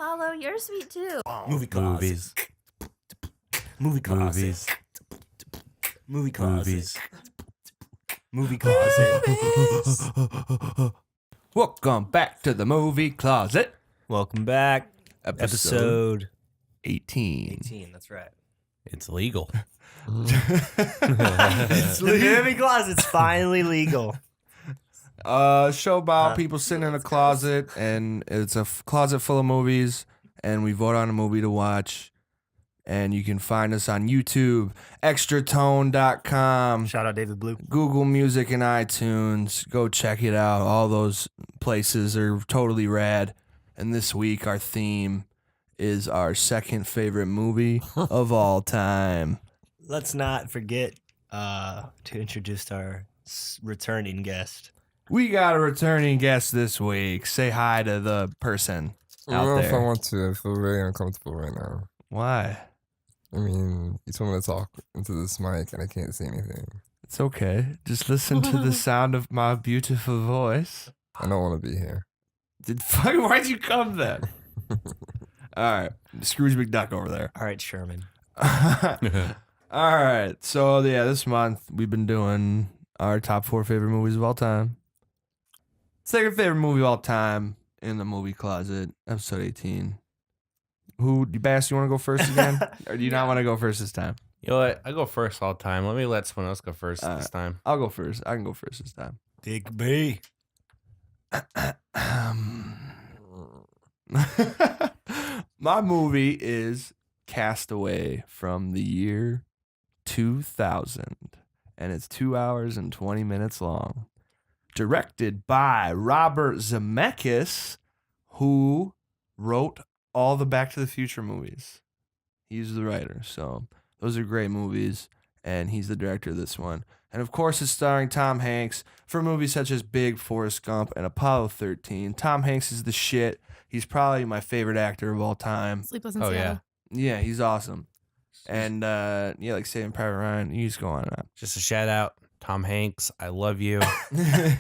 Apollo, you're sweet too. Movie closet. Movies. Movie closet. Movies. Movie closet. Movies. Movie closet. Welcome back to the movie closet. Welcome back. Episode Episode 18. 18. That's right. It's legal. The movie closet's finally legal. Show about people sitting in a closet, and it's a closet full of movies, and we vote on a movie to watch. And you can find us on YouTube, extratone.com, Shout out David Blue. Google Music, and iTunes. Go check it out. All those places are totally rad. And this week, our theme is our second favorite movie of all time. Let's not forget to introduce our returning guest. We got a returning guest this week. Say hi to the person I don't out know if I there. want to. I feel very uncomfortable right now. Why? I mean, you told me to talk into this mic and I can't say anything. It's okay. Just listen to the sound of my beautiful voice. I don't want to be here. Why'd you come then? All right. Scrooge McDuck over there. All right, Sherman. All right. So, yeah, this month we've been doing our top 4 favorite movies of all time. Second favorite movie of all time in the movie closet, episode 18. Bass, you want to go first again? Or do you not want to go first this time? You know what? I go first all the time. Let me let someone else go first this time. I'll go first. I can go first this time. Big B. My movie is Castaway from the year 2000, and it's 2 hours and 20 minutes long. Directed by Robert Zemeckis, who wrote all the Back to the Future movies. He's the writer, so those are great movies, and he's the director of this one. And of course, it's starring Tom Hanks for movies such as Big, Forrest Gump, and Apollo 13. Tom Hanks is the shit. He's probably my favorite actor of all time. Sleepless in Oh, Seattle. Yeah, he's awesome. And yeah, like Saving Private Ryan, you just go on and Just a shout out, Tom Hanks. I love you. on.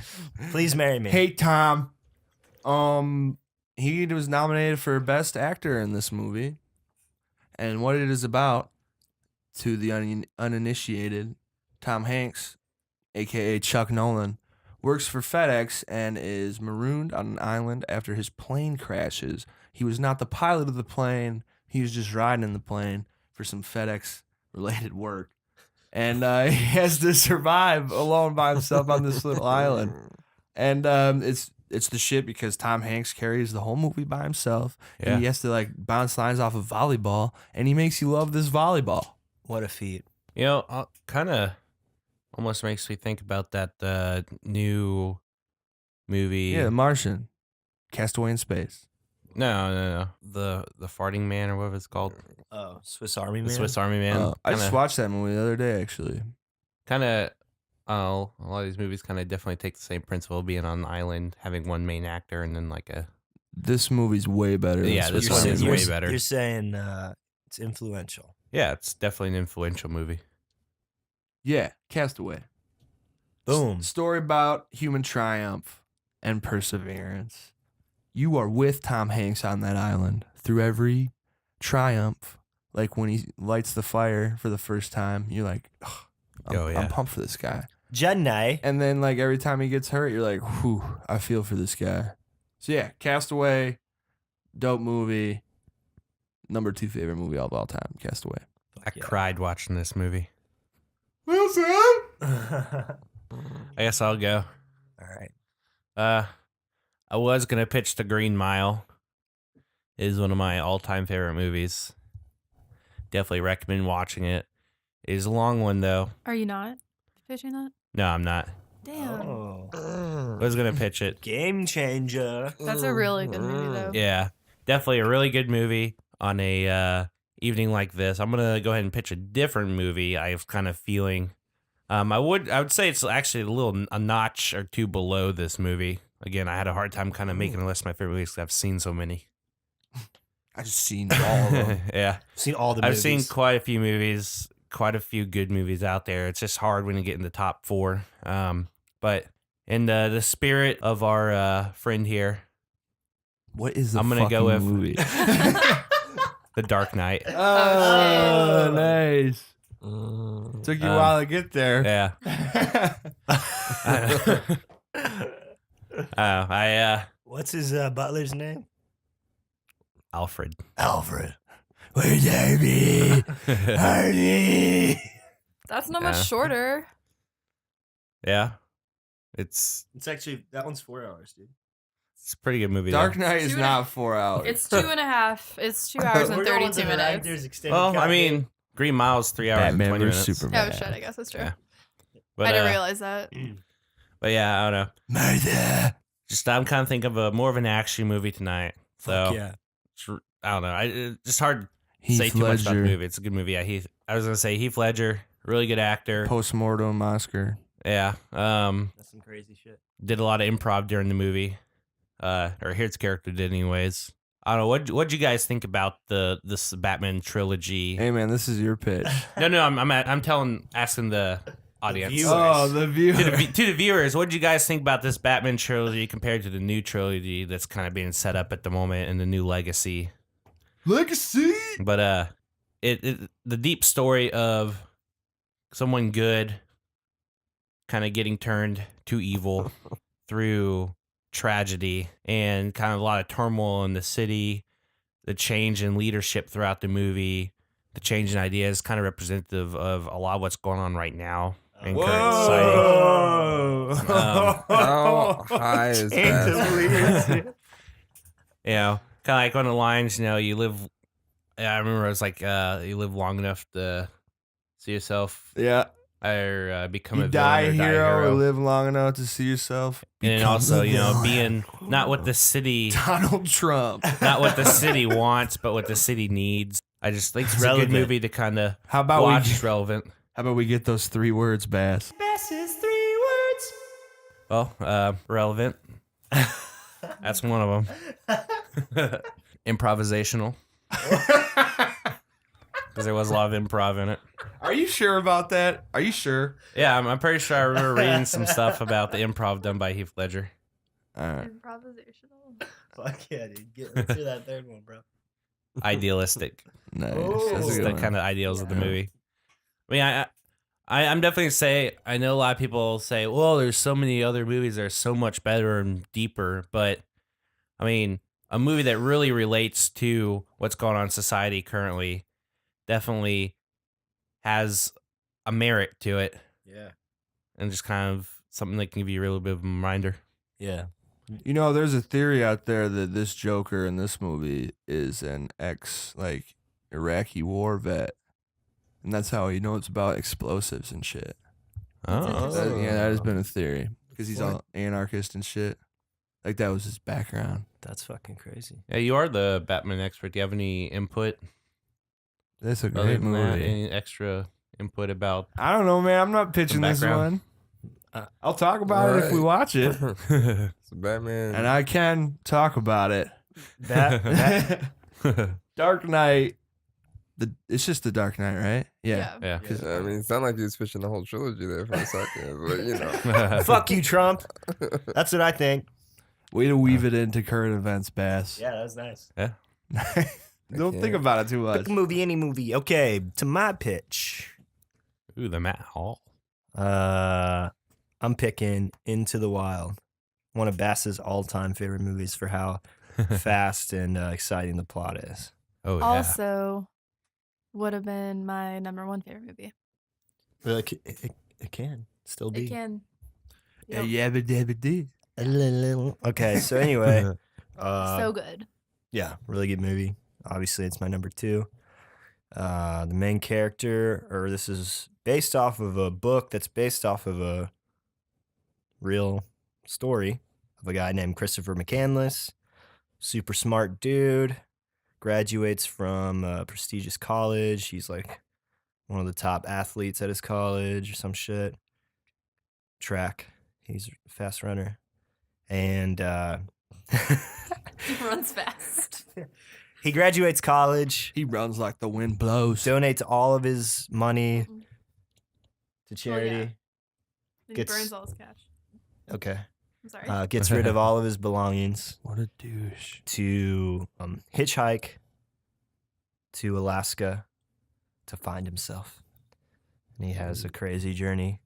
Please marry me. Hey, Tom. He was nominated for Best Actor in this movie. And what it is about, to the uninitiated, Tom Hanks, a.k.a. Chuck Nolan, works for FedEx and is marooned on an island after his plane crashes. He was not the pilot of the plane. He was just riding in the plane for some FedEx-related work. And he has to survive alone by himself on this little island. And it's the shit because Tom Hanks carries the whole movie by himself. Yeah. And he has to like bounce lines off of volleyball, and he makes you love this volleyball. What a feat. You know, kind of almost makes me think about that new movie. Yeah, The Martian, Castaway in Space. No. The farting man or whatever it's called. Oh, Swiss Army The Man. Swiss Army Man. I just watched that movie the other day, actually. Kind of. Oh, a lot of these movies kind of definitely take the same principle of being on an island, having one main actor, and then like a. This movie's way better. Than Yeah, this Swiss one Army is Man. way better. You're saying it's influential. Yeah, it's definitely an influential movie. Yeah, Castaway. Boom. Story about human triumph and perseverance. You are with Tom Hanks on that island through every triumph. Like when he lights the fire for the first time, you're like, I'm pumped for this guy. Jedi. And then like every time he gets hurt, you're like, whew, I feel for this guy. So yeah, Castaway, dope movie. Number 2 favorite movie of all time, Castaway. I cried watching this movie. Wilson! I guess I'll go. All right. I was gonna pitch The Green Mile. It is one of my all-time favorite movies. Definitely recommend watching it. It is a long one though. Are you not pitching that? No, I'm not. Damn. Oh. I was gonna pitch it. Game changer. That's a really good movie, though. Yeah, definitely a really good movie on a evening like this. I'm gonna go ahead and pitch a different movie. I was kind of feeling. I would say it's actually a notch or two below this movie. Again, I had a hard time kind of making a list of my favorite movies because I've seen so many. I just seen all of them. Yeah, Seen all the I've movies. seen quite a few movies, quite a few good movies out there. It's just hard when you get in the top 4. But in the spirit of our friend here, What is the I'm gonna go fucking with- movie? The Dark Knight. Oh, shit. nice. Mm. Took you a while to get there. Yeah. What's his butler's name? Alfred. Alfred. Where's Harvey? Harvey. That's not much Yeah. shorter. Yeah. It's It's actually that one's 4 hours, dude. a pretty good movie. Dark though. Knight is 2.5 not 4 hours. It's 2.5. It's 2 hours and We're going 32 to the minutes. director's extended Well, cut, I mean, Green Mile's 3 hours Batman and 20 vs minutes. Superman. Oh shit, I guess that's true. Yeah. But, I didn't realize that. But yeah, I don't know. Murder. Just I'm kind of thinking of a more of an action movie tonight. So Fuck yeah. I don't know. It's just hard to Heath say too much about the Ledger, movie. It's a good movie. Yeah, I was gonna say Heath Ledger, really good actor. Postmortem Oscar. Yeah. That's some crazy shit. Did a lot of improv during the movie. Or his character did anyways. I don't know. What'd you guys think about this Batman trilogy? Hey man, this is your pitch. No, I'm asking the audience. viewers. Oh, the viewer. To the viewers, what did you guys think about this Batman trilogy compared to the new trilogy that's kind of being set up at the moment in the new legacy? Legacy. But the deep story of someone good kind of getting turned to evil through tragedy and kind of a lot of turmoil in the city, the change in leadership throughout the movie, the change in ideas, kind of representative of a lot of what's going on right now in current society. How high is that? You know, kind of like on the lines, you know, you live. I remember it was like, you live long enough to see yourself Yeah. either become You a die a villain or hero or live long enough to see yourself. and become also, the you know, villain. being not what the city, Donald Trump. not what the city wants, but what the city needs. I just think it's a Relevant. good movie to kind of How about watch. we? It's relevant. How about we get those 3 words, Bass? Bass's 3 words. Well, relevant. That's one of them. Improvisational. Because there was a lot of improv in it. Are you sure about that? Are you sure? Yeah, I'm pretty sure I remember reading some stuff about the improv done by Heath Ledger. All right. Improvisational. Fuck yeah, dude. Let's do that third one, bro. Idealistic. Nice. Oh. That's That's a the good kind one. of ideals of the Yeah. movie. I mean, I'm definitely say I know a lot of people say, well, there's so many other movies that are so much better and deeper, but I mean, a movie that really relates to what's going on in society currently definitely has a merit to it, Yeah. and just kind of something that can give you a little bit of a reminder. Yeah. You know, there's a theory out there that this Joker in this movie is an like Iraqi war vet, and that's how you know it's about explosives and shit. Oh, Yeah, that has been a theory because he's What? all anarchist and shit. Like that was his background. That's fucking crazy. yeah, you are the Batman expert. Do you have any input? That's a Other great than that, movie. any extra input about? I don't know, man. I'm not pitching this background. one. I'll talk about it if we Right. watch it, So Batman. and I can talk about it. That Dark Knight. It's just the Dark Knight, right? Yeah. Yeah. I mean, it sounded like he was pitching the whole trilogy there for a second, but you know. fuck you, Trump. That's what I think. Way to weave it into current events, Bass. Yeah, that was nice. Don't think can't. about it too much. Pick a movie, any movie. Okay, to my pitch. Ooh, the Matt Hall. I'm picking Into the Wild, one of Bass's all-time favorite movies for how fast and exciting the plot is. Oh yeah. Also, would have been my number 1 favorite movie. Well, it can still be. It can. Yeah, Yep. yabba dabba dee. Okay, so anyway, So good. yeah, really good movie. Obviously, it's my number 2. The main character, or this is based off of a book that's based off of a real story of a guy named Christopher McCandless. Super smart dude. Graduates from a prestigious college. He's like one of the top athletes at his college or some shit. Track. He's a fast runner. And He runs fast. he graduates college, He runs like the wind blows. donates all of his money to Well, charity. yeah. He Gets- burns all his cash. Okay. I'm sorry. Gets rid of all of his belongings What a douche. to hitchhike to Alaska to find himself. And he has a crazy journey.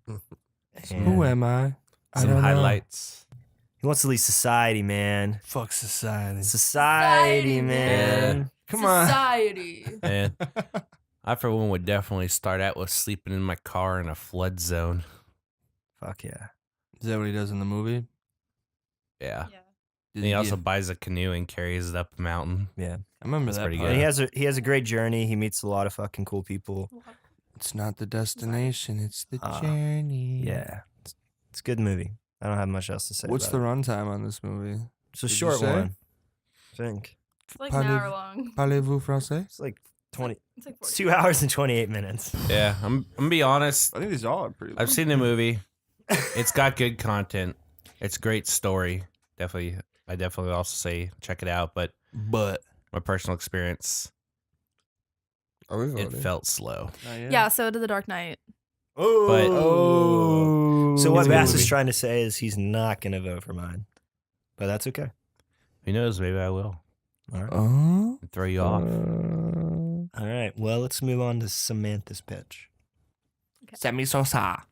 And Who am I? I Some don't know. highlights. he wants to leave society, man. Fuck society. Society, man. Come on. Society. And I, for one, would definitely start out with sleeping in my car in a flood zone. Fuck yeah. Is that what he does in the movie? Yeah. Yeah. And he also buys a canoe and carries it up a mountain. Yeah. I remember That's that pretty part. And good. he has a great journey. He meets a lot of fucking cool people. It's not the destination, it's the Ah, journey. Yeah. It's a good movie. I don't have much else to say. What's the about it. runtime on this movie? It's a did you short say? one. I think. It's like an Parlez- hour long. Parlez-vous français? It's like 20. It's like It's 40. 2 hours and 28 minutes. Yeah, I'm gonna be honest. I think these all are pretty I've seen the movie. It's got good content. It's a great story. I definitely also say check it out. But But my personal experience, Oh, we've it voted. felt slow. Yeah, so did The Dark Knight. Oh. So It's what a good Bass is movie. trying to say is he's not going to vote for mine. But that's okay. Who knows? Maybe I will All right. Oh. throw you off. All right. Well, let's move on to Samantha's pitch. Sammy Sosa.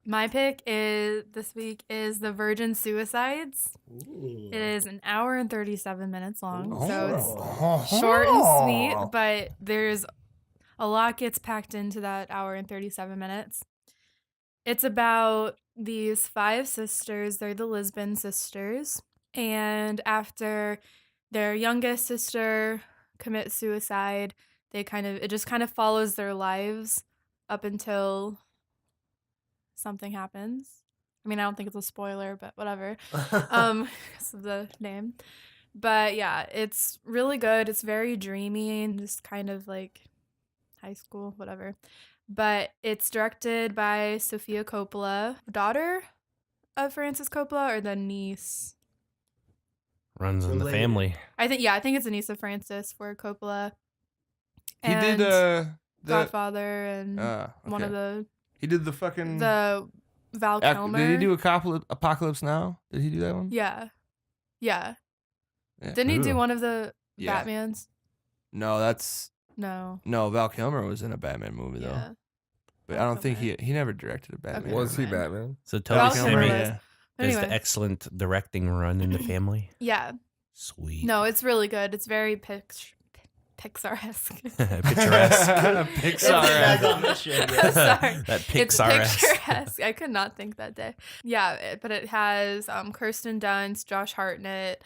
My pick is this week is The Virgin Suicides. It is an hour and 37 minutes long. So it's short and sweet, but there's a lot gets packed into that hour and 37 minutes. It's about these 5 sisters. They're the Lisbon sisters. And after their youngest sister commits suicide, it just kind of follows their lives up until something happens. I mean, I don't think it's a spoiler, but whatever. Because of the name. But yeah, it's really good. It's very dreamy and just kind of like high school, whatever. But it's directed by Sofia Coppola, daughter of Francis Coppola, or the niece. Runs in the Related. family. I think it's a niece of Francis for Coppola. He And did the Godfather and one of He did the fucking the Val Ac- Kilmer. Did he do Apocalypse Now? Did he do that one? Yeah. Yeah. Didn't he do Ooh. one of the Yeah. Batmans? No, that's No. Val Kilmer was in a Batman movie though. Yeah. But I don't think he never directed a Batman. Okay. Was he Okay. Batman? So Val Toby Kilmer Sammy was- yeah. But does anyway. the excellent directing run in the family. Yeah. Sweet. No, it's really good. It's very Pixar-esque. Picturesque. Pixar. Sorry. That It's Pixar-esque. picturesque. I could not think that day. Yeah, but it has Kirsten Dunst, Josh Hartnett,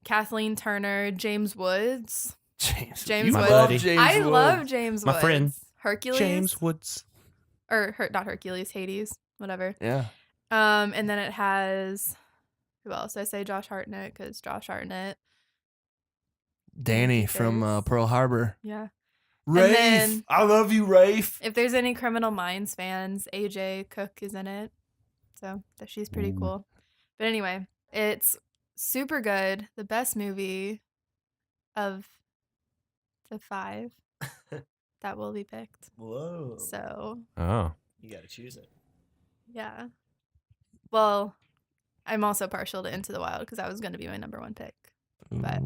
Kathleen Turner, James Woods. James James you Woods. love buddy. James I Woods. love James My Woods. friend. Hercules. James Woods. Not Hercules, Hades, whatever. Yeah. And then it has who else? I say Josh Hartnett because Josh Hartnett. Danny from There's- Pearl Harbor. Yeah. Rafe, then- I love you, Rafe. If there's any Criminal Minds fans, AJ Cook is in it. So she's pretty Ooh. cool. But anyway, it's super good. The best movie of the 5 that will be picked. Whoa. So Oh. You got to choose it. yeah. Well, I'm also partial to Into the Wild because that was going to be my number 1 pick. But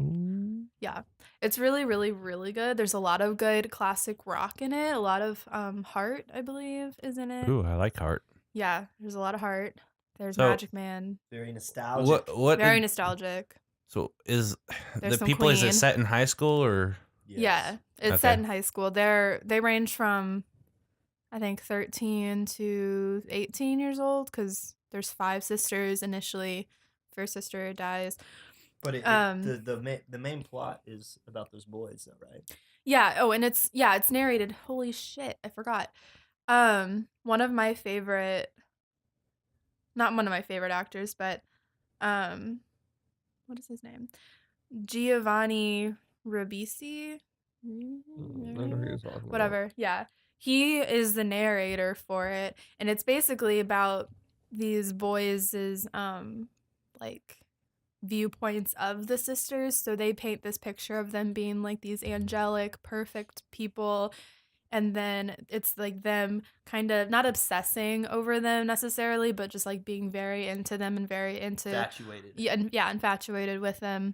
yeah, it's really, really, really good. There's a lot of good classic rock in it. A lot of heart, I believe, is in it. Ooh, I like Heart. Yeah, there's a lot of heart. There's So- Magic Man. Very nostalgic. What? Very nostalgic. So is There's the some people? Is it Queen. set in high school or? Yeah, it's Okay. set in high school. They range from, I think, 13 to 18 years old because there's 5 sisters initially. First sister dies. But the main plot is about those boys, though, right? Yeah. Oh, and it's narrated. Holy shit, I forgot. One of my favorite, not one of my favorite actors, but what is his name? Giovanni Ribisi. I know who you're talking about. Whatever. Yeah. He is the narrator for it, and it's basically about these boys' like viewpoints of the sisters. So they paint this picture of them being like these angelic, perfect people, And then it's like them kind of not obsessing over them necessarily, but just like being very into them and very into Infatuated. yeah, infatuated with them.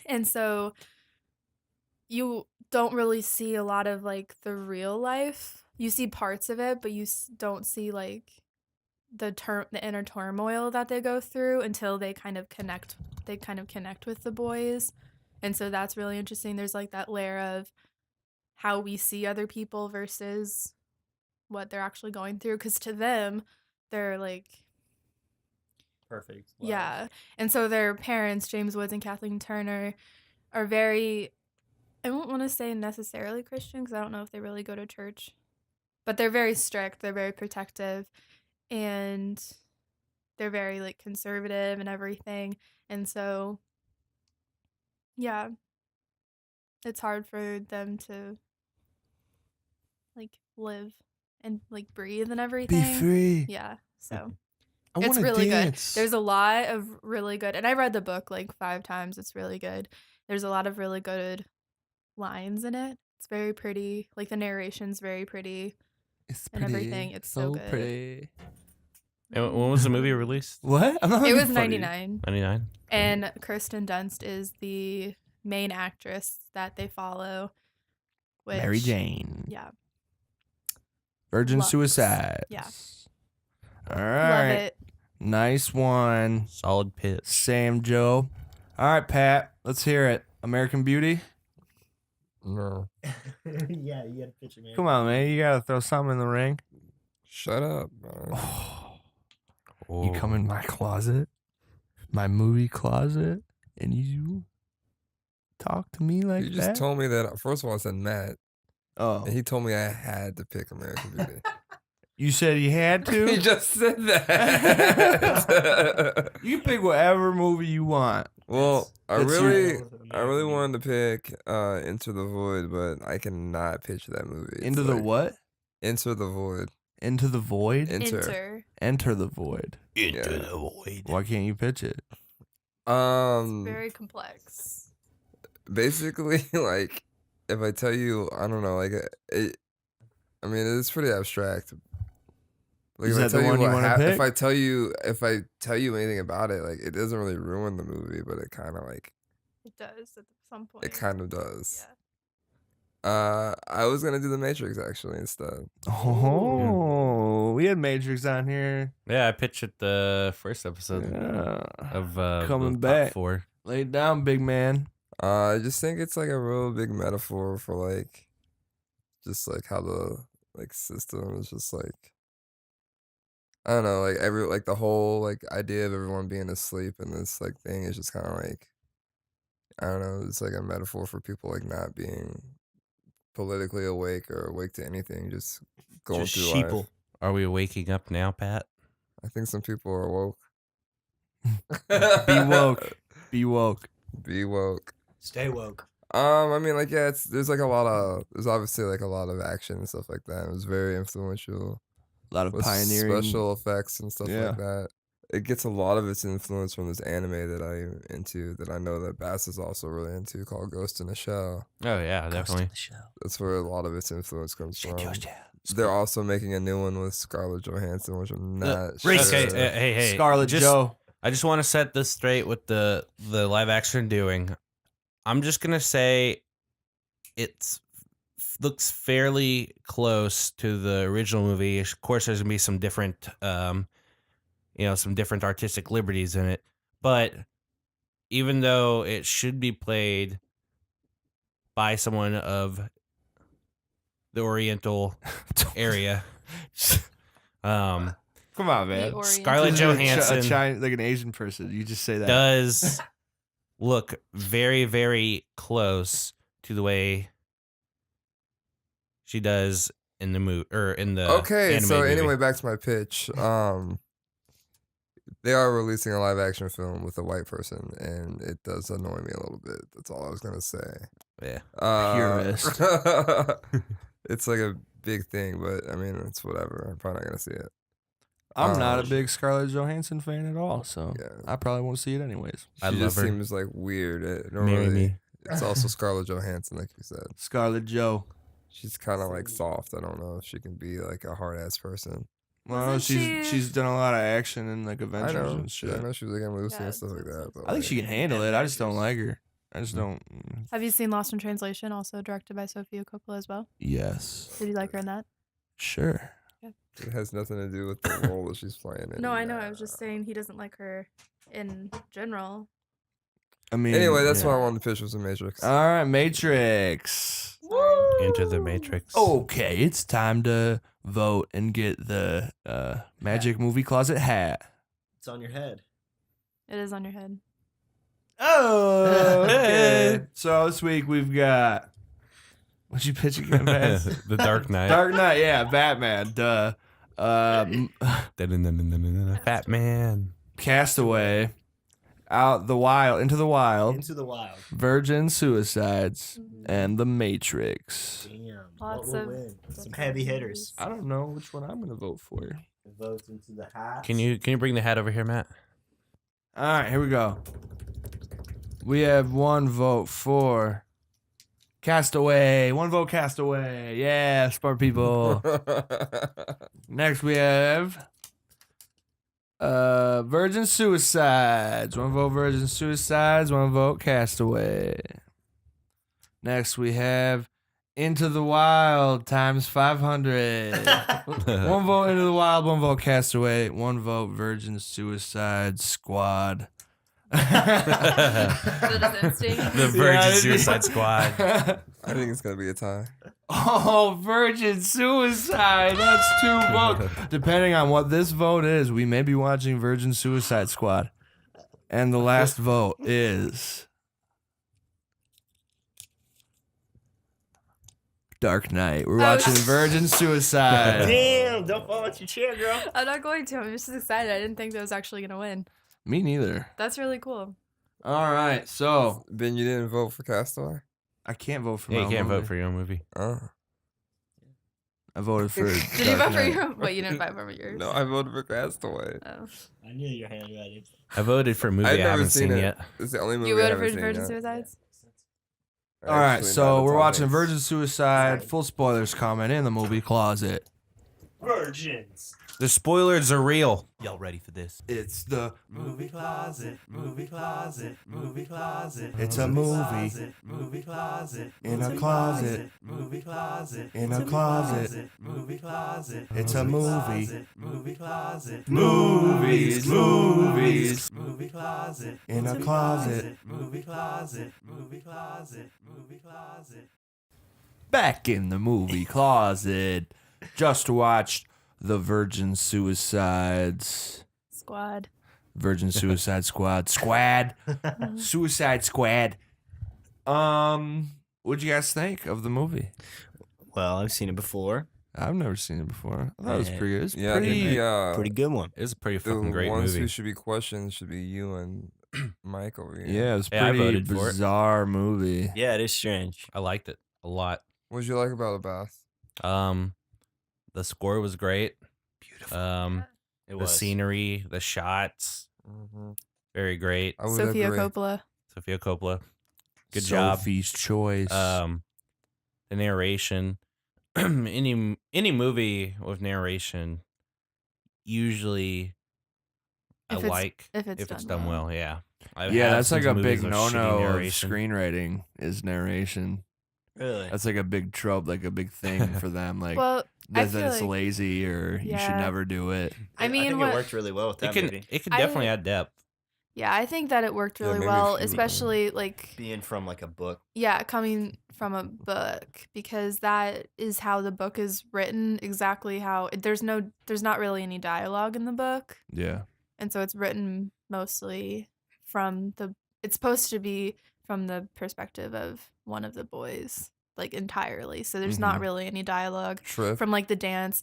And so you don't really see a lot of like the real life. You see parts of it, but you don't see like the inner turmoil that they go through until they kind of connect with the boys. And so that's really interesting. There's like that layer of how we see other people versus what they're actually going through, because to them they're like Perfect. yeah. And so their parents, James Woods and Kathleen Turner, are very, I won't want to say necessarily Christian because I don't know if they really go to church, but they're very strict, they're very protective, and they're very like conservative and everything. And so yeah, it's hard for them to like live and like breathe and everything. free. Yeah. So I it's wanna really dance. good. There's a lot of really good, and I read the book like 5 times. It's really good. There's a lot of really good lines in it. It's very pretty. Like the narration's very pretty It's and everything. It's so good. pretty. And when was the movie released? What? I'm not It being was funny. 99. 99. And Kirsten Dunst is the main actress that they follow. Which, Mary Jane. Yeah. Virgin Lux. Suicides. Yeah. All Love right. it. Nice one, Solid pit. Sam Joe. All right, Pat. Let's hear it. American Beauty. No. Yeah, you got a picture, man. Come on, man. You gotta throw something in the ring. Shut up. Man. You come in my closet, my movie closet, and you talk to me like You just that. told me that. First of all, I said Matt, Oh, and he told me I had to pick American Beauty. you said you had he to. just said that. You pick whatever movie you want. Well, I That's your- really wanted to pick Into the Void, but I cannot picture that movie. It's Into the like, what? Into the Void. Into the void. Enter. Enter the void. Yeah. the void. Why can't you pitch it? Very complex. Basically, like, if I tell you, I don't know, like, I mean, it's pretty abstract. Like, Is if I that the tell one you wanna pick? if I tell you anything about it, like, it doesn't really ruin the movie, but it kind of like, It does at some point. it kind of does. Yeah. I was gonna do The Matrix actually instead. Oh, we had Matrix on here. Yeah, I pitched it the first episode Yeah. of Coming the back. top 4. Lay it down, big man. I just think it's like a real big metaphor for like, just like how the like system is just like, I don't know, like the whole like idea of everyone being asleep in this like thing is just kind of like, I don't know, it's like a metaphor for people like not being politically awake or awake to anything, just going Just through sheeple. life. Are we waking up now, Pat? I think some people are woke. Be woke. Be woke. Be woke. Stay woke. I mean, like, yeah, there's obviously like a lot of action and stuff like that. It was very influential. A lot of With pioneering. special effects and stuff Yeah. like that. It gets a lot of its influence from this anime that I'm into, that I know that Bass is also really into, called Ghost in the Shell. Oh yeah, definitely. That's where a lot of its influence comes from. They're also making a new one with Scarlett Johansson, which I'm not sure. Okay, hey, Scarlet just- Joe. I just want to set this straight with the live action doing. I'm just gonna say it's looks fairly close to the original movie. Of course, there's gonna be some different, some different artistic liberties in it. But even though it should be played by someone of the Oriental area, Come on, man. The Scarlett Oriental. Johansson A China, like an Asian person. You just say that. does look very, very close to the way she does in the movie or in the Okay, anime so movie. anyway, back to my pitch. They are releasing a live action film with a white person, and it does annoy me a little bit. That's all I was gonna say. Yeah. Purist. It's like a big thing, but I mean, it's whatever. I'm probably not gonna see it. I'm not a big Scarlett Johansson fan at all, so Yeah. I probably won't see it anyways. I She love just her. seems like weird. Marry me. It's also Scarlett Johansson, like you said. Scarlett Joe. she's kind of like soft. I don't know if she can be like a hard ass person. Well, Wasn't she's done a lot of action in like I Avengers know. and shit. I know she was like in Lucy Yeah, and stuff like that's that. But I think she can handle it. I just don't like her. I just don't. Have you seen Lost in Translation, also directed by Sofia Coppola as well? Yes. Did you like her in that? Sure. it has nothing to do with the role that she's playing. No, I know. I was just saying he doesn't like her in general. I mean. Anyway, that's yeah. why I wanted to pitch was the Matrix. All right, Matrix. Into the Matrix. Okay, it's time to vote and get the Magic Movie Closet hat. It's on your head. It is on your head. Oh, okay. So this week we've got. What'd you pitch again, man? The Dark Knight. Dark Knight, yeah, Batman, duh. Fat Man. Castaway, Into the Wild, Into the Wild. Virgin Suicides, and The Matrix. Damn. Lots what will of win? Some different heavy movies. hitters. I don't know which one I'm gonna vote for. Votes into the hat. Can you bring the hat over here, Matt? All right, here we go. We have one vote for Castaway. One vote Castaway. Yeah, smart people. Next we have Virgin Suicides. One vote Virgin Suicides, one vote Castaway. Next we have Into the Wild times 500. One vote Into the Wild, one vote Castaway, one vote Virgin Suicide Squad. That doesn't sting. The Virgin Suicide Squad. I think it's gonna be a tie. Oh, Virgin Suicide. That's 2 votes. Depending on what this vote is, we may be watching Virgin Suicide Squad. And the last vote is Dark Knight. We're watching Virgin Suicide. Damn, don't fall out your chair, girl. I'm not going to. I'm just excited. I didn't think that was actually going to win. Me neither. That's really cool. All right, so Ben, you didn't vote for Castaway? I can't vote for Yeah, my you can't movie. vote for your own movie. Oh. I voted for. Did you Dark vote for Knight. your? Wait, you didn't vote for yours. No, I voted for Castaway. Oh. I knew your handwriting. I voted for a movie I I've never haven't seen it. yet. It's the only movie You I voted haven't for seen Virgin yet. Suicides? All right, Actually, so not the we're Tom watching Hanks. Virgin Suicide. Full spoilers comment in the movie closet. Virgins. The spoilers are real. Y'all ready for this? It's the Movie closet, movie closet, movie closet. It's a movie Movie closet, in a closet. movie closet, In a closet. movie closet. It's a movie. Movie closet, Movies, movies. movie closet, In a closet. movie closet, movie closet, movie closet. Back in the movie closet. Just watched the Virgin Suicides. Squad. Virgin Suicide Squad. Suicide Squad. What'd you guys think of the movie? Well, I've seen it before. I've never seen it before. I thought it was Yeah. pretty good. It's Yeah, pretty, Pretty good one. It's a pretty the fucking great ones movie. who should be questioned should be you and Mike over here. yeah, it was Yeah, I pretty voted for it. bizarre movie. Yeah, it is strange. I liked it a lot. What did you like about the bath? The score was great. Beautiful. It The was. scenery, the shots, very great. I would Sophia agree. Coppola. Sophia Coppola, good job. Sophie's Choice. The narration. any movie with narration, usually If I it's- like if it's done done well. Yeah, I yeah, have that's seen like some a big movies with shitty no-no of narration. screenwriting is narration. Really? That's like a big trope, like a big thing for them. Like Well, I that feel it's like- lazy or you should Yeah. never do it. I mean, think what- it worked really well with It that can movie. definitely I- add depth. Yeah, I think that it worked Yeah, really maybe well, if you- especially like Being from like a book. yeah, coming from a book because that is how the book is written exactly how there's not really any dialogue in the book. Yeah. And so it's written mostly from it's supposed to be from the perspective of one of the boys like entirely. So there's not Mhm. really any dialogue Trip. from like the dance.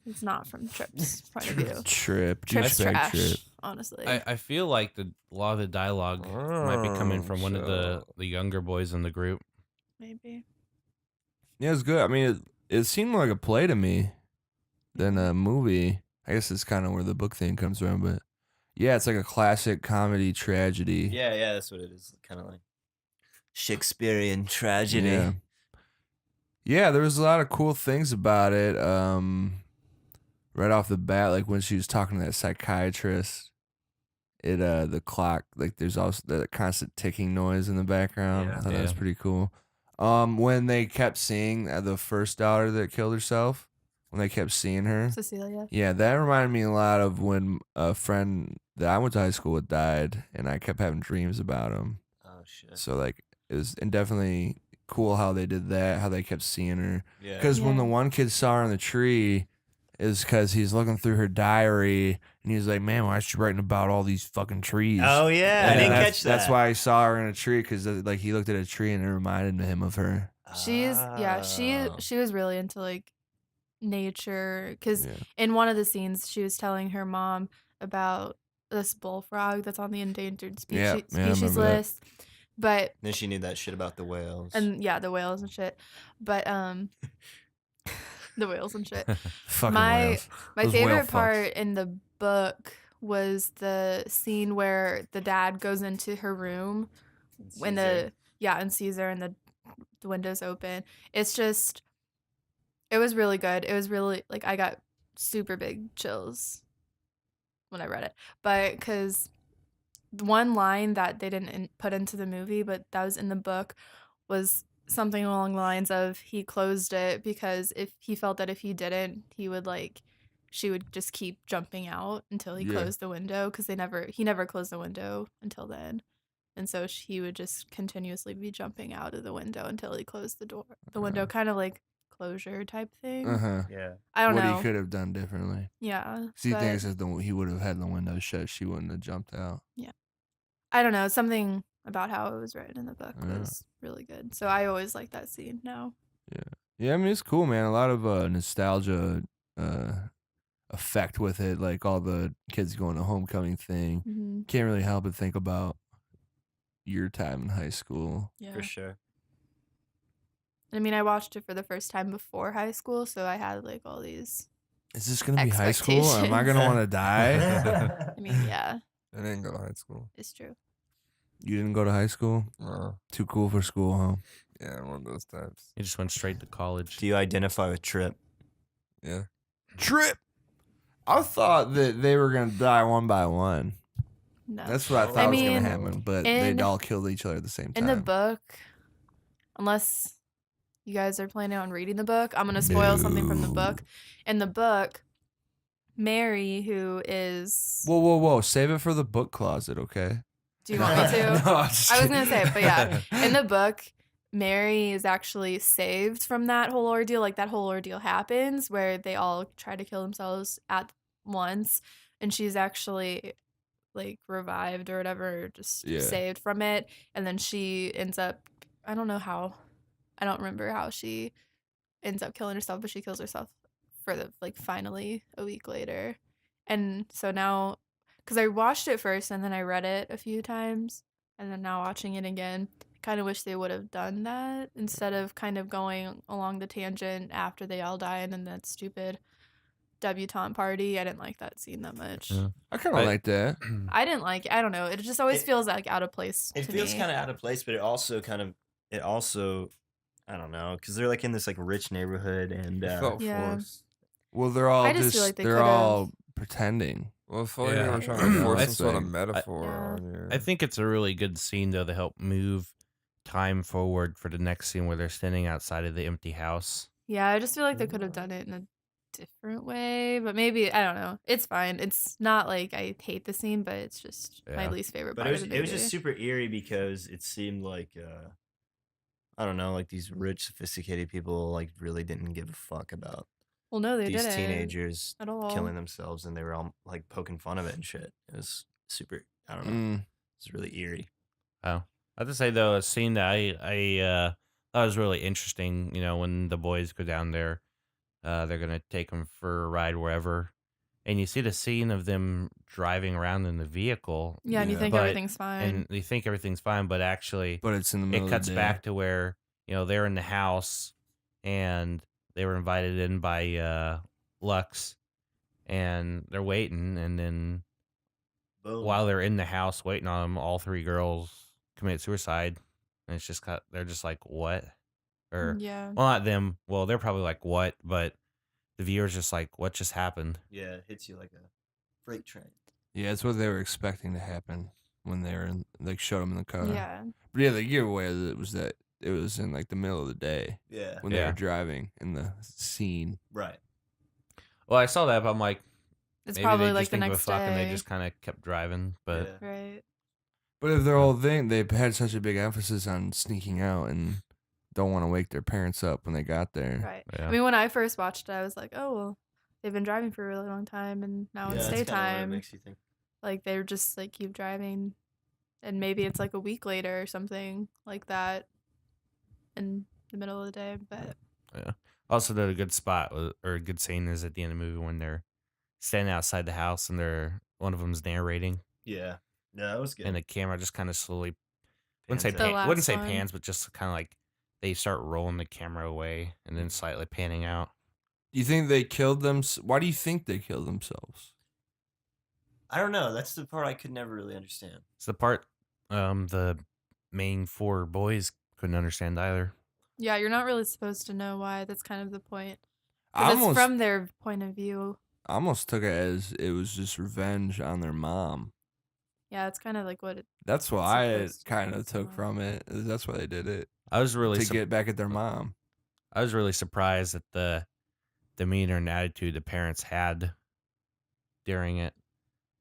It's not from Trip's point of view. Trip. Trip's douchebag trash, Trip. honestly. I feel like a lot of the dialogue might be coming from one of the younger boys in the group. Maybe. Yeah, it's good. I mean, it seemed more like a play to me than a movie. I guess it's kind of where the book thing comes from, but yeah, it's like a classic comedy tragedy. Yeah, that's what it is. Kind of like Shakespearean tragedy. Yeah. Yeah, there was a lot of cool things about it. Right off the bat, like when she was talking to that psychiatrist, the clock, like there's also the constant ticking noise in the background. Yeah. I thought that was Yeah. pretty cool. When they kept seeing the first daughter that killed herself, when they kept seeing her, Cecilia. yeah, that reminded me a lot of when a friend that I went to high school with died, and I kept having dreams about him. Oh shit. So like it was and definitely cool how they did that, how they kept seeing her. Yeah. Because when the Yeah. one kid saw her in the tree, is because he's looking through her diary and he's like, "Man, why is she writing about all these fucking trees?" Oh yeah, I And didn't that's, catch that. That's why he saw her in a tree because like he looked at a tree and it reminded him of her. She's Oh. she was really into like nature because Yeah. in one of the scenes she was telling her mom about this bullfrog that's on the endangered Yeah, species, yeah, I remember that. list. But Then she knew that shit about the whales. and yeah, the whales and shit. But the whales and shit. Fucking My whales. my Those whale favorite fucks. part in the book was the scene where the dad goes into her room when and Caesar and the windows open. It's just it was really good. It was really like I got super big chills when I read it. But cuz one line that they didn't put into the movie but that was in the book was something along the lines of he closed it because if he felt that if he didn't, he would like she would just keep jumping out until he Yeah. closed the window because he never closed the window until then. And so he would just continuously be jumping out of the window until he closed the window, kind of like closure type thing. Uh-huh. yeah. I don't What know. he could have done differently. Yeah. So you but think if he would have had the window shut, she wouldn't have jumped out. I don't know. Something about how it was written in the book Yeah. was really good. So I always like that scene now. Yeah, I mean it's cool, man. A lot of nostalgia effect with it, like all the kids going to homecoming thing. Mm-hmm. Can't really help but think about your time in high school. Yeah. For sure. I mean, I watched it for the first time before high school, so I had like all these. Is this gonna be high school? Am I gonna Expectations. want to die? I mean, yeah, I didn't go to high school. it's true. You didn't go to high school? Too cool for school, huh? Yeah, one of those types. He just went straight to college. Do you identify with Trip? Yeah. Trip. I thought that they were gonna die one by one. No. That's what I thought I was mean, gonna happen, but in- they'd all killed each other at the same time. In the book, unless you guys are planning on reading the book, I'm gonna spoil something from the book. In the book, Mary, who is, Whoa! Save it for the book closet, okay? do you want me to? No, I'm just I was gonna kidding. say it, but yeah, in the book, Mary is actually saved from that whole ordeal. Like that whole ordeal happens where they all try to kill themselves at once, and she's actually like revived or whatever, just Yeah. saved from it. And then she ends up, I don't know how, I don't remember how she ends up killing herself, but she kills herself for the like finally a week later. And so now, because I watched it first and then I read it a few times, and then now watching it again, I kind of wish they would have done that instead of kind of going along the tangent after they all die and then that stupid debutante party. I didn't like that scene that much. Yeah. I kind of like that. I didn't like it. I don't know. It just always It- feels like out of place. It to feels me. kind of out of place, but it also I don't know, because they're like in this like rich neighborhood and It felt Yeah. forced. Well, they're all I just just feel like they they're could've- all pretending. Well, it felt like they Yeah. were trying to force I some sort of think- metaphor Yeah. on you. I think it's a really good scene though to help move time forward for the next scene where they're standing outside of the empty house. Yeah, I just feel like they could have done it in a different way, but maybe I don't know. It's fine. It's not like I hate the scene, but it's just my Yeah. least favorite but part it was of the it was movie. just super eerie because it seemed like I don't know, like these rich, sophisticated people like really didn't give a fuck about Well, no, they these didn't teenagers at all. killing themselves, and they were all like poking fun of it and shit. It was super. I don't know. Mm. It's really eerie. I have to say though, a scene that I thought was really interesting. You know, when the boys go down there, they're gonna take them for a ride wherever, and you see the scene of them driving around in the vehicle, Yeah, and you Yeah. think But- everything's fine. and they think everything's fine, but actually, But it's in the middle it cuts of the day. back to where they're in the house and they were invited in by Lux, and they're waiting, and then Boom. while they're in the house waiting on them, all three girls commit suicide, and it's just they're just like, what? or Yeah. well, not them. Well, they're probably like, what? But the viewer's just like, what just happened? Yeah, it hits you like a freight train. Yeah, it's what they were expecting to happen when they were in, like, showed them in the car. Yeah. But yeah, the giveaway was that it was in like the middle of the day Yeah. when they Yeah. were driving in the scene. Right. Well, I saw that, but I'm like, It's maybe probably they like just the didn't give a next fuck and they day. just kind of kept driving. But Yeah. Right. But if their whole thing, they had such a big emphasis on sneaking out and don't want to wake their parents up when they got there. Right. yeah. I mean, when I first watched it, I was like, oh, well, they've been driving for a really long time and now Yeah, it's that's kinda what it daytime. makes you think. Like, they're just like keep driving. And maybe it's like a week later or something like that in the middle of the day. But Also, did a good or a good scene is at the end of the movie when they're standing outside the house and one of them's narrating, Yeah. No, that was good. and the camera just kind of slowly Pans The out. wouldn't say last one. pans, but just kind of like they start rolling the camera away and then slightly panning out. Do you think they killed them? Why do you think they killed themselves? I don't know. That's the part I could never really understand. It's the part the main four boys couldn't understand either. yeah, you're not really supposed to know why. That's kind of the point. I 'Cause it's almost, from their point of view. I almost took it as it was just revenge on their mom. Yeah, it's kind of like what it. That's what It's I supposed to kind be, of took so. from it. Is that's why they did it I was really to get back at their mom. I was really surprised at the demeanor and attitude the parents had during it,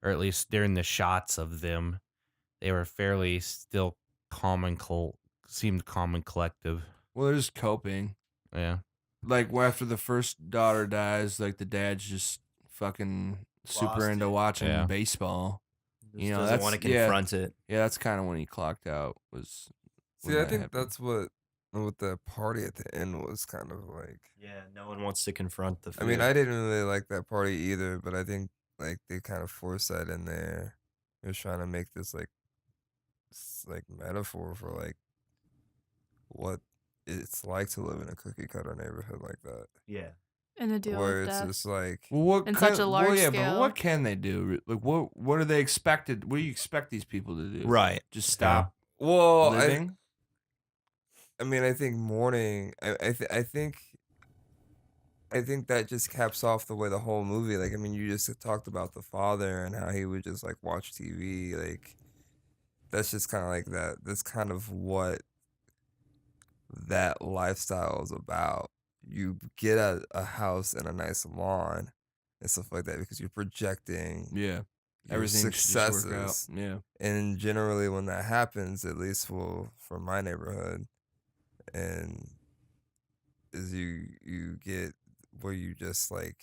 or at least during the shots of them. They were fairly still calm and seemed calm and collective. Well, they're just coping. Yeah. Like after the first daughter dies, like the dad's just fucking super Lost into it. watching Yeah. baseball. Just You know, doesn't want to yeah. confront it. Yeah, that's kind of when he clocked out. Was when See, I that think happened. that's what the party at the end was kind of like. Yeah, no one wants to confront the fear. I mean, I didn't really like that party either, but I think like they kind of forced that in there. They're trying to make this like metaphor for like what it's like to live in a cookie cutter neighborhood like that, Yeah. And a deal where with it's death. just like Well, what in such a large yeah, but scale. what can they do? Like, what are they expected? What do you expect these people to do? Right. Just stop well, living. I mean, I think mourning. I think that just caps off the way the whole movie. Like, I mean, you just talked about the father and how he would just like watch TV. Like, that's just kind of like that. That's kind of what that lifestyle is about. You get a house and a nice lawn and stuff like that because you're projecting Yeah, your everything should just work out. successes. Yeah, And generally, when that happens, at least for my neighborhood, and is you get where you just like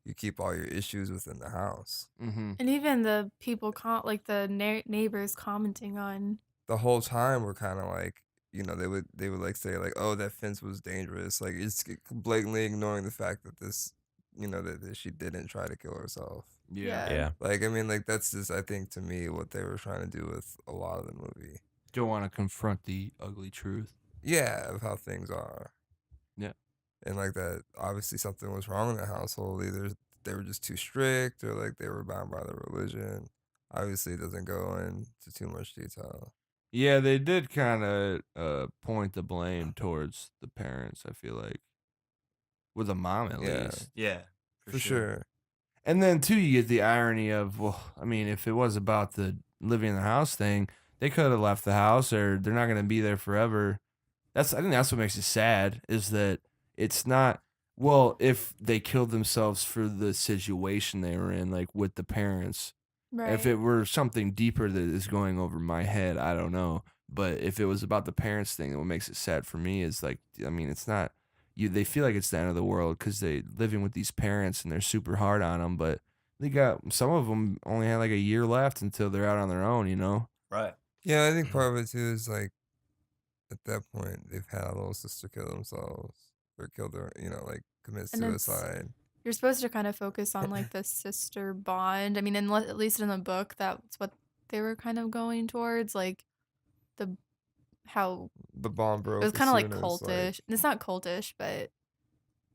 you keep all your issues within the house. mm-hmm. And even the people, like the neighbors commenting on. The whole time we're kind of like, they would like say like, oh, that fence was dangerous. Like it's blatantly ignoring the fact that this, that she didn't try to kill herself. Yeah. Yeah. Like, I mean, like that's just, I think to me what they were trying to do with a lot of the movie. Don't want to confront the ugly truth. Yeah, of how things are. Yeah. And like that, obviously something was wrong in the household. Either they were just too strict or like they were bound by their religion. Obviously, it doesn't go into too much detail. Yeah, they did kind of point the blame towards the parents, I feel like. With the mom, at Yeah. least. Yeah. For sure. And then, too, you get the irony of, well, I mean, if it was about the living in the house thing, they could have left the house or they're not going to be there forever. I think that's what makes it sad, is that it's not, well, if they killed themselves for the situation they were in, like with the parents. Right. If it were something deeper that is going over my head, I don't know. But if it was about the parents thing, what makes it sad for me is like, I mean, it's not, they feel like it's the end of the world because they living with these parents and they're super hard on them. But they got, some of them only had like a year left until they're out on their own, you know? Right. Yeah, I think part of it too is like, at that point, they've had a little sister kill themselves or kill their, like commit And it's- suicide. You're supposed to kind of focus on like the sister bond. I mean, at least in the book, that's what they were kind of going towards. Like how The bond broke. it was as kind of like soon as, cultish. It's not cultish, but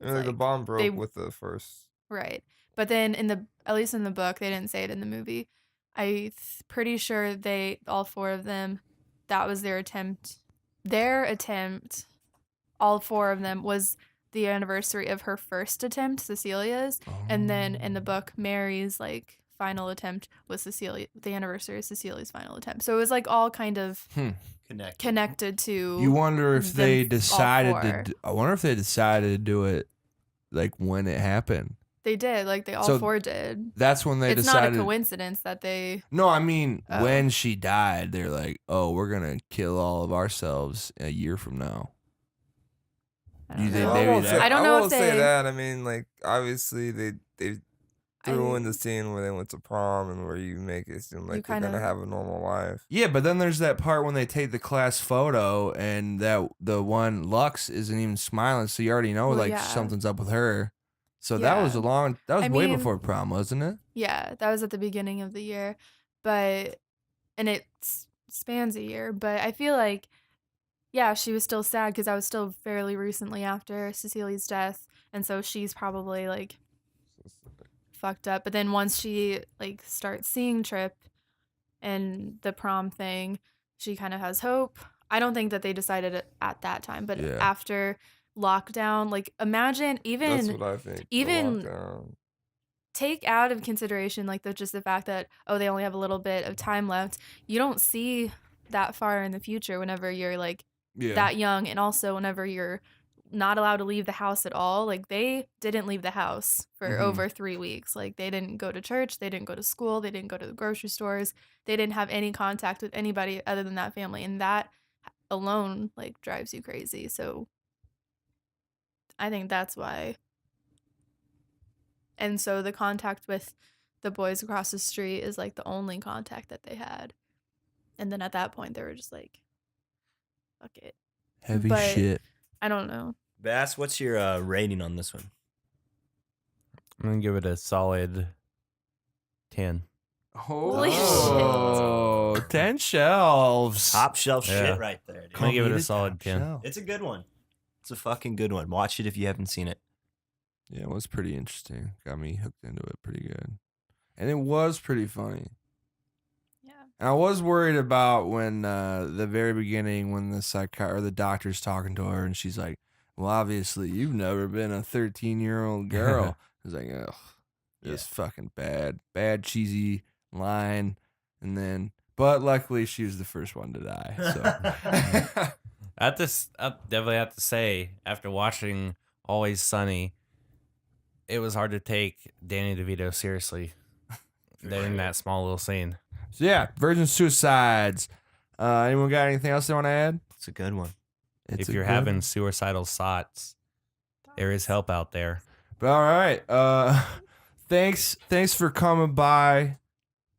it's the like- bond broke they- with the first. right. But then at least in the book, they didn't say it in the movie. Pretty sure all four of them, that was their attempt all 4 of them was the anniversary of her first attempt, Cecilia's, and then in the book, Mary's like final attempt was the anniversary of Cecilia's final attempt. So it was like all kind of connected to. You wonder if them they all decided 4. I wonder if they decided to do it like when it happened. They did, like they all So 4 did. That's when they It's decided. not a coincidence that they. No, I mean Oh. when she died, they're like, "Oh, we're gonna kill all of ourselves a year from now." I don't You think know. maybe won't that- say- I don't know if won't say they- that. I mean, like obviously they threw I- in the scene where they went to prom and where you make it seem like they're gonna kinda- have a normal life. Yeah, but then there's that part when they take the class photo and that the one Lux isn't even smiling, so you already know Well, like yeah. something's up with her. So that was Yeah. that was I way mean- before prom, wasn't it? Yeah, that was at the beginning of the year, and it spans a year. But I feel like, yeah, she was still sad because I was still fairly recently after Cecilia's death, and so she's probably like fucked up. But then once she like starts seeing Trip and the prom thing, she kind of has hope. I don't think that they decided it at that time, but Yeah. after lockdown, like imagine That's even what I think. the even- lockdown. take out of consideration like just the fact that they only have a little bit of time left. You don't see that far in the future whenever you're like Yeah. that young, and also whenever you're not allowed to leave the house at all. Like they didn't leave the house for Mhm. over 3 weeks. Like they didn't go to church, they didn't go to school, they didn't go to the grocery stores, they didn't have any contact with anybody other than that family, and that alone like drives you crazy. So I think that's why. And so the contact with the boys across the street is like the only contact that they had. And then at that point they were just like, fuck it. Heavy but- shit. I don't know. Bass, what's your rating on this one? I'm gonna give it a solid 10. Holy Oh, 10 shelves. Top shelf Yeah. shit right there. Dude. I'm gonna give it a Needed solid top 10. shelf. It's a good one. It's a fucking good one. Watch it if you haven't seen it. Yeah, it was pretty interesting. Got me hooked into it pretty good. And it was pretty funny. Yeah. And I was worried about when the very beginning when the doctor's talking to her and she's like, "Well, obviously you've never been a 13-year-old girl." I was like, "Ugh, this fucking bad cheesy line." And then, but luckily she was the first one to die. So I definitely have to say, after watching Always Sunny, it was hard to take Danny DeVito seriously. In that small little scene. So yeah, Virgin Suicides. Anyone got anything else they want to add? It's a good one. It's If a you're good having one. suicidal thoughts, there is help out there. But all right. Thanks for coming by,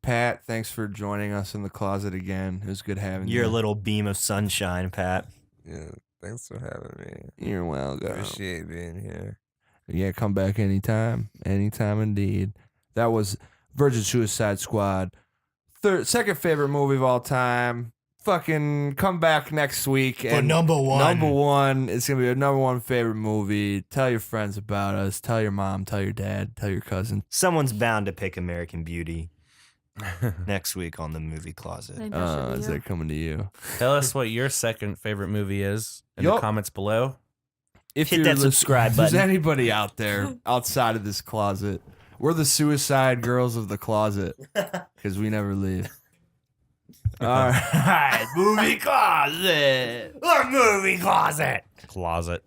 Pat. Thanks for joining us in the closet again. It was good having you. You're a little beam of sunshine, Pat. Yeah, thanks for having me. You're welcome. Appreciate being here. Yeah, come back anytime. Anytime indeed. That was Virgin Suicide Squad. Second favorite movie of all time. Fucking come back next week. And number Number one. It's going to be a number one favorite movie. Tell your friends about us. Tell your mom. Tell your dad. Tell your cousin. Someone's bound to pick American Beauty next week on the movie I closet. think that should be Is you. that coming to you? Tell us what your second favorite movie is in the Yup. comments below. If Hit you're that subscribe if there's button. anybody out there outside of this closet, we're the suicide girls of the closet because we never leave. All right, movie closet. Our movie closet. Closet.